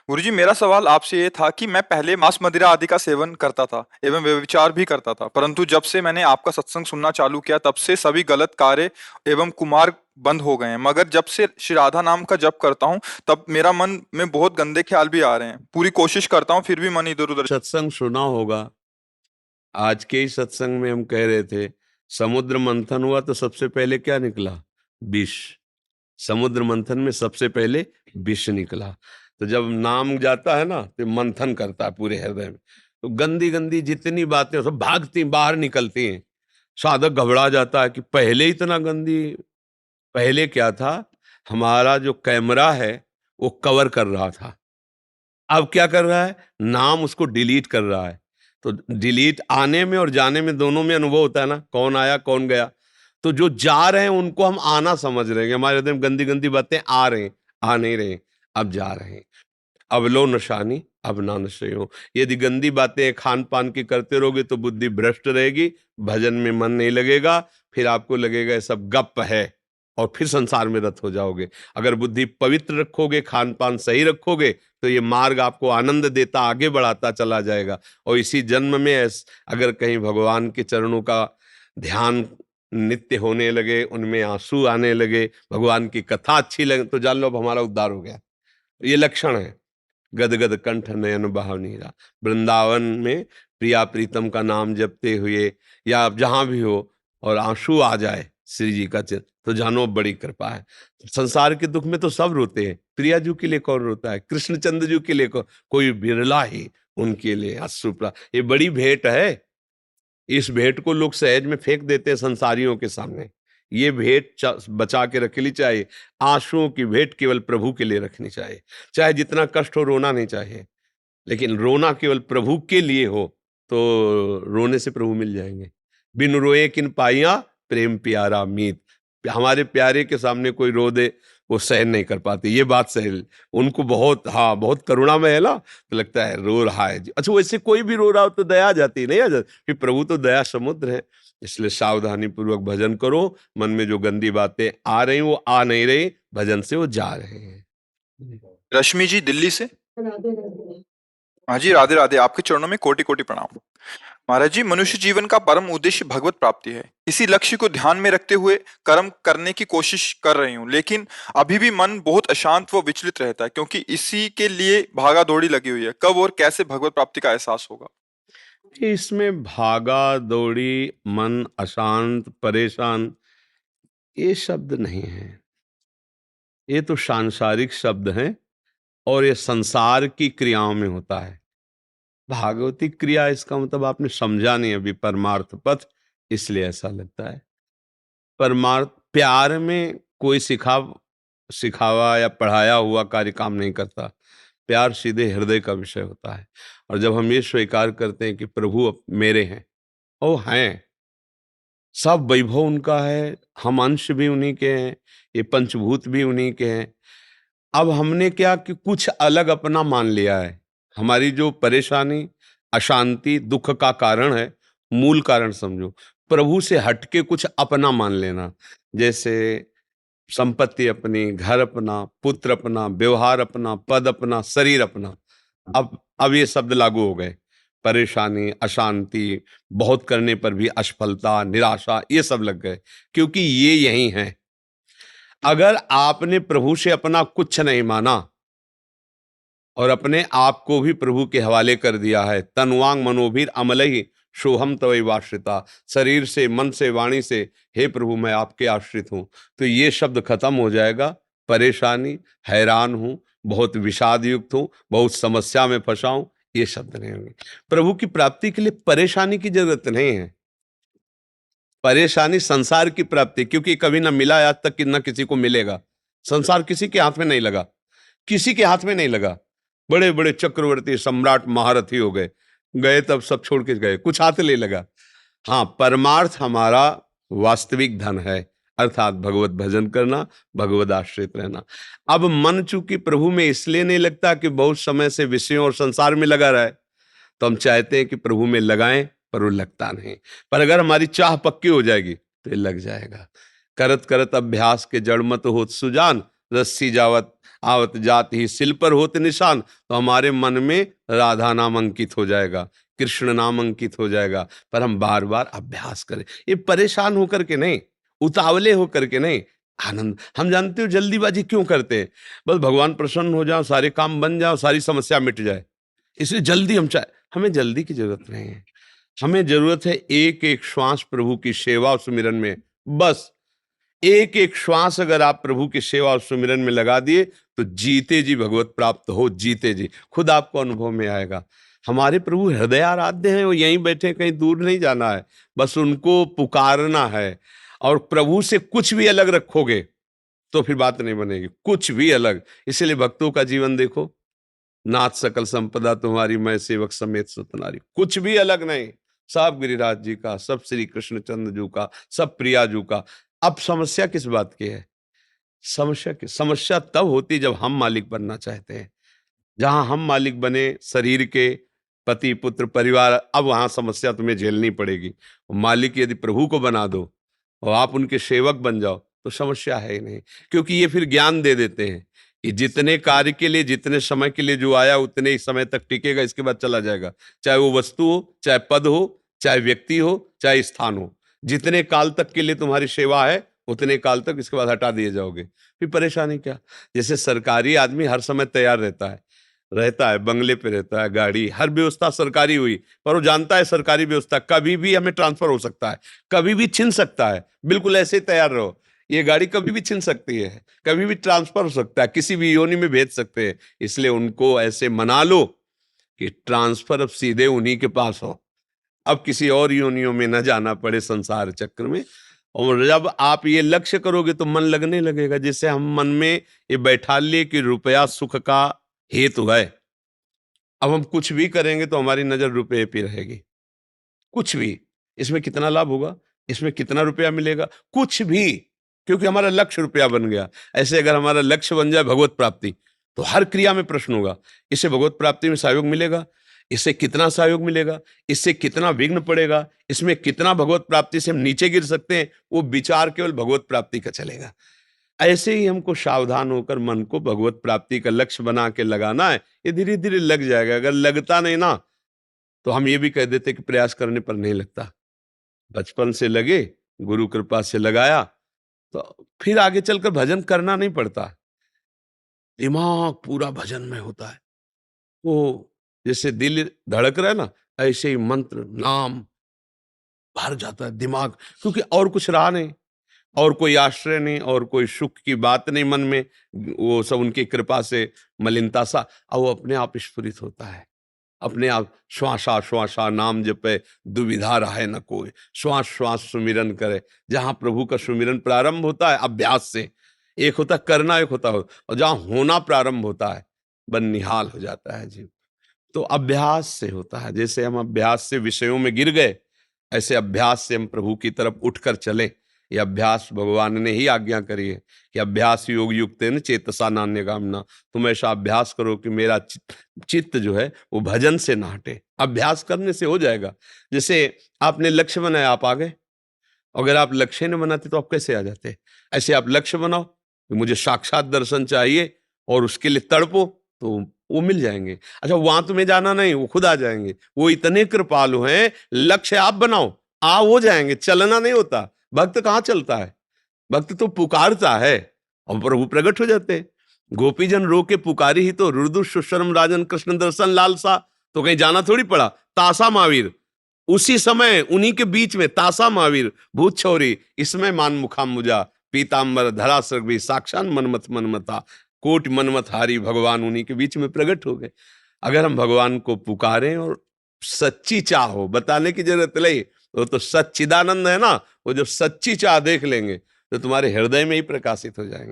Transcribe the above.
गुरुजी, मेरा सवाल आपसे ये था कि मैं पहले मांस मदिरा आदि का सेवन करता था एवं व्यभिचार भी करता था, परंतु जब से मैंने आपका सत्संग सुनना चालू किया तब से सभी गलत कार्य एवं कुमार्ग बंद हो गए हैं। मगर जब से श्री राधा नाम का जप करता हूँ तब मेरा मन में बहुत गंदे ख्याल भी आ रहे हैं। पूरी कोशिश करता हूँ फिर भी मन इधर उधर। सत्संग सुना होगा, आज के ही सत्संग में हम कह रहे थे समुद्र मंथन हुआ तो सबसे पहले क्या निकला? विष। समुद्र मंथन में सबसे पहले विष निकला। तो जब नाम जाता है ना तो मंथन करता है पूरे हृदय में, तो गंदी गंदी जितनी बातें सब भागती बाहर निकलती हैं। साधक घबरा जाता है कि पहले इतना गंदी। पहले क्या था, हमारा जो कैमरा है वो कवर कर रहा था, अब क्या कर रहा है, नाम उसको डिलीट कर रहा है। तो डिलीट आने में और जाने में दोनों में अनुभव होता है ना, कौन आया कौन गया। तो जो जा रहे हैं उनको हम आना समझ रहे हैं, हमारे हृदय में गंदी गंदी बातें आ रहे हैं, आ नहीं रहे, अब जा रहे हैं। अब लो नशानी अब ना नशे हो। यदि गंदी बातें खान पान की करते रहोगे तो बुद्धि भ्रष्ट रहेगी, भजन में मन नहीं लगेगा, फिर आपको लगेगा ये सब गप है और फिर संसार में रत हो जाओगे। अगर बुद्धि पवित्र रखोगे, खान पान सही रखोगे, तो ये मार्ग आपको आनंद देता आगे बढ़ाता चला जाएगा। और इसी जन्म में अगर कहीं भगवान के चरणों का ध्यान नित्य होने लगे, उनमें आंसू आने लगे, भगवान की कथा अच्छी लगे, तो जान लो अब हमारा उद्धार हो गया। ये लक्षण है। गदगद कंठ नयन बहाव नीरा, वृंदावन में प्रिया प्रीतम का नाम जपते हुए या आप जहां भी हो और आंसू आ जाए श्री जी का चित्र, तो जानो बड़ी कृपा है। संसार के दुख में तो सब रोते हैं, प्रिया जी के लिए कौन रोता है? कृष्णचंद्र जी के लिए कोई बिरला ही उनके लिए अश्रुप्रा। ये बड़ी भेंट है, इस भेंट को लोग सहज में फेंक देते हैं संसारियों के सामने। ये भेंट बचा के रखनी चाहिए। आंसुओं की भेंट केवल प्रभु के लिए रखनी चाहिए। चाहे जितना कष्ट हो, रोना नहीं चाहिए, लेकिन रोना केवल प्रभु के लिए हो, तो रोने से प्रभु मिल जाएंगे। बिन रोए किन पाइया प्रेम प्यारा मीत। हमारे प्यारे के सामने कोई रो दे वो सहन नहीं कर पाते, ये बात सही। उनको बहुत, हाँ, बहुत करुणामय है ना, तो लगता है रो रहा है जी। अच्छा, वैसे कोई भी रो रहा हो तो दया आ जाती नहीं? आ जाती, फिर प्रभु तो दया समुद्र है। इसलिए सावधानी पूर्वक भजन करो। मन में जो गंदी बातें आ रही वो आ नहीं रही, भजन से वो जा रहे हैं। रश्मि जी दिल्ली से। हाँ जी, राधे राधे। आपके चरणों में कोटि कोटि प्रणाम। महाराज जी, मनुष्य जीवन का परम उद्देश्य भगवत प्राप्ति है। इसी लक्ष्य को ध्यान में रखते हुए कर्म करने की कोशिश कर रही हूँ, लेकिन अभी भी मन बहुत अशांत व विचलित रहता है, क्योंकि इसी के लिए भागा दौड़ी लगी हुई है। कब और कैसे भगवत प्राप्ति का एहसास होगा? इसमें भागा दौड़ी, मन अशांत, परेशान, ये शब्द नहीं है। ये तो सांसारिक शब्द हैं और ये संसार की क्रियाओं में होता है। भागवती क्रिया इसका मतलब आपने समझा नहीं अभी, परमार्थ पथ, इसलिए ऐसा लगता है। परमार्थ प्यार में कोई सिखावा या पढ़ाया हुआ कार्य काम नहीं करता। प्यार सीधे हृदय का विषय होता है। और जब हम ये स्वीकार करते हैं कि प्रभु मेरे हैं, ओ हैं, सब वैभव उनका है, हम अंश भी उन्हीं के हैं, ये पंचभूत भी उन्हीं के हैं। अब हमने क्या कि कुछ अलग अपना मान लिया है। हमारी जो परेशानी, अशांति, दुख का कारण है, मूल कारण समझो प्रभु से हटके कुछ अपना मान लेना। जैसे संपत्ति अपनी, घर अपना, पुत्र अपना, व्यवहार अपना, पद अपना, शरीर अपना। अब ये शब्द लागू हो गए। परेशानी, अशांति, बहुत करने पर भी असफलता, निराशा, ये सब लग गए, क्योंकि ये यही हैं। अगर आपने प्रभु से अपना कुछ नहीं माना और अपने आप को भी प्रभु के हवाले कर दिया है, तनवांग मनोभीर अमलहि सोहम तवै वाश्रिता, शरीर से, मन से, वाणी से, हे प्रभु मैं आपके आश्रित हूं, तो ये शब्द खत्म हो जाएगा। परेशानी, हैरान हूं, बहुत विषाद युक्त हूं, बहुत समस्या में फंसा हूं, ये शब्द नहीं होंगे। प्रभु की प्राप्ति के लिए परेशानी की जरूरत नहीं है। परेशानी संसार की प्राप्ति, क्योंकि कभी ना मिला आज तक कि ना किसी को मिलेगा। संसार किसी के हाथ में नहीं लगा, किसी के हाथ में नहीं लगा। बड़े बड़े चक्रवर्ती सम्राट महारथी हो गए, गए तब सब छोड़ के गए, कुछ हाथ ले लगा। हाँ, परमार्थ हमारा वास्तविक धन है, अर्थात भगवत भजन करना, भगवत आश्रित रहना। अब मन चूंकि प्रभु में इसलिए नहीं लगता कि बहुत समय से विषयों और संसार में लगा रहा है, तो हम चाहते हैं कि प्रभु में लगाएं, पर वो लगता नहीं। पर अगर हमारी चाह पक्की हो जाएगी तो ये लग जाएगा। करत करत अभ्यास के जड़ मत होत सुजान, रस्सी जावत आवत जात ही सिल पर होते निशान, तो हमारे मन में राधा नाम अंकित हो जाएगा, कृष्ण नाम अंकित हो जाएगा। पर हम बार बार अभ्यास करें, ये परेशान होकर के नहीं, उतावले होकर के नहीं, आनंद। हम जानते हो जल्दीबाजी क्यों करते हैं? बस भगवान प्रसन्न हो जाओ, सारे काम बन जाओ, सारी समस्या मिट जाए, इसलिए जल्दी हम चाहे। हमें जल्दी की जरूरत नहीं है, हमें जरूरत है एक एक श्वास प्रभु की सेवा और सुमिरन में। बस एक एक श्वास अगर आप प्रभु की सेवा और सुमिरन में लगा दिए तो जीते जी भगवत प्राप्त हो, जीते जी खुद आपको अनुभव में आएगा। हमारे प्रभु हृदय आराध्य हैं, वो यहीं बैठे, कहीं दूर नहीं जाना है, बस उनको पुकारना है। और प्रभु से कुछ भी अलग रखोगे तो फिर बात नहीं बनेगी, कुछ भी अलग। इसलिए भक्तों का जीवन देखो, नाथ सकल संपदा तुम्हारी, मैं सेवक समेत सतनारी, कुछ भी अलग नहीं, सब गिरिराज जी का, सब श्री कृष्णचंद्र जी का, सब प्रिया जी का। अब समस्या किस बात की है? समस्या तब होती जब हम मालिक बनना चाहते हैं। जहां हम मालिक बने शरीर के, पति पुत्र परिवार, अब वहां समस्या तुम्हें झेलनी पड़ेगी। मालिक यदि प्रभु को बना दो और आप उनके सेवक बन जाओ तो समस्या है ही नहीं, क्योंकि ये फिर ज्ञान दे देते हैं कि जितने कार्य के लिए, जितने समय के लिए जो आया उतने ही समय तक टिकेगा, इसके बाद चला जाएगा। चाहे वो वस्तु हो, चाहे पद हो, चाहे व्यक्ति हो, चाहे स्थान हो, जितने काल तक के लिए तुम्हारी सेवा है उतने काल तक, इसके बाद हटा दिए जाओगे, फिर परेशानी क्या? जैसे सरकारी आदमी हर समय तैयार रहता है, बंगले पे रहता है, गाड़ी, हर व्यवस्था सरकारी हुई, पर वो जानता है सरकारी व्यवस्था कभी भी हमें ट्रांसफर हो सकता है, कभी भी छिन सकता है। बिल्कुल ऐसे ही तैयार रहो, ये गाड़ी कभी भी छिन सकती है, कभी भी ट्रांसफर हो सकता है, किसी भी योनि में भेज सकते हैं। इसलिए उनको ऐसे मना लो कि ट्रांसफर अब सीधे उन्हीं के पास हो, अब किसी और योनियों में न जाना पड़े संसार चक्र में। और जब आप ये लक्ष्य करोगे तो मन लगने लगेगा। जैसे हम मन में ये बैठा लिए कि रुपया सुख का हेतु है, अब हम कुछ भी करेंगे तो हमारी नजर रुपये पे रहेगी, कुछ भी। इसमें कितना लाभ होगा, इसमें कितना रुपया मिलेगा, कुछ भी, क्योंकि हमारा लक्ष्य रुपया बन गया। ऐसे अगर हमारा लक्ष्य बन जाए भगवत प्राप्ति, तो हर क्रिया में प्रश्न होगा, इससे भगवत प्राप्ति में सहयोग मिलेगा, इससे कितना सहयोग मिलेगा, इससे कितना विघ्न पड़ेगा, इसमें कितना भगवत प्राप्ति से हम नीचे गिर सकते हैं, वो विचार केवल भगवत प्राप्ति का चलेगा। ऐसे ही हमको सावधान होकर मन को भगवत प्राप्ति का लक्ष्य बना के लगाना है। ये धीरे धीरे लग जाएगा। अगर लगता नहीं ना, तो हम ये भी कह देते कि प्रयास करने पर नहीं लगता। बचपन से लगे, गुरु कृपा से लगाया, तो फिर आगे चलकर भजन करना नहीं पड़ता, दिमाग पूरा भजन में होता है। वो जैसे दिल धड़क रहा है ना, ऐसे ही मंत्र नाम भर जाता है दिमाग, क्योंकि और कुछ रहा नहीं, और कोई आश्रय नहीं, और कोई सुख की बात नहीं मन में। वो सब उनकी कृपा से मलिनता सा, और वो अपने आप स्फुरित होता है, अपने आप। श्वासा श्वासा नाम जपे, दुविधा रहे न कोई, श्वास श्वास सुमिरन करे। जहां प्रभु का सुमिरन प्रारंभ होता है अभ्यास से, एक होता करना, एक होता हो, और जहां होना प्रारंभ होता है बन निहाल हो जाता है जीव। तो अभ्यास से होता है। जैसे हम अभ्यास से विषयों में गिर गए, ऐसे अभ्यास से हम प्रभु की तरफ उठकर चले। ये अभ्यास भगवान ने ही आज्ञा करी है कि अभ्यास योग युक्तेन चेतसा नान्यगामिना। तुम ऐसा अभ्यास करो कि मेरा चित्त जो है वो भजन से ना हटे। अभ्यास करने से हो जाएगा। जैसे आपने लक्ष्य बनाया, आप आ गए। अगर आप लक्ष्य न बनाते तो आप कैसे आ जाते? ऐसे आप लक्ष्य बनाओ कि मुझे साक्षात दर्शन चाहिए, और उसके लिए तड़पो, तो वो मिल जाएंगे। अच्छा, वहां तुम्हें जाना नहीं, वो खुद आ जाएंगे। वो इतने कृपालु हैं, लक्ष्य आप बनाओ, हो जाएंगे। चलना नहीं होता। भक्त कहाँ चलता है? भक्त तो पुकारता है और प्रभु प्रकट हो जाते हैं। गोपीजन रो के पुकारी ही तो, रुदु सुशर्म राजन कृष्ण दर्शन लालसा। तो कहीं जाना थोड़ी पड़ा। तासा महावीर, उसी समय उन्हीं के बीच में तासा महावीर, भूत छौरी, इसमें मान मुखाम्बुजा, पीताम्बर धरा सर्वी, साक्षात मनमथ मनमता, कोटि मनमथ हारी, भगवान उन्हीं के बीच में प्रकट हो गए। अगर हम भगवान को पुकारें और सच्ची चाह हो, बताने की जरूरत नहीं, वो तो सच्चिदानंद है ना, वो जब सच्ची चाह देख लेंगे तो तुम्हारे हृदय में ही प्रकाशित हो जाएंगे।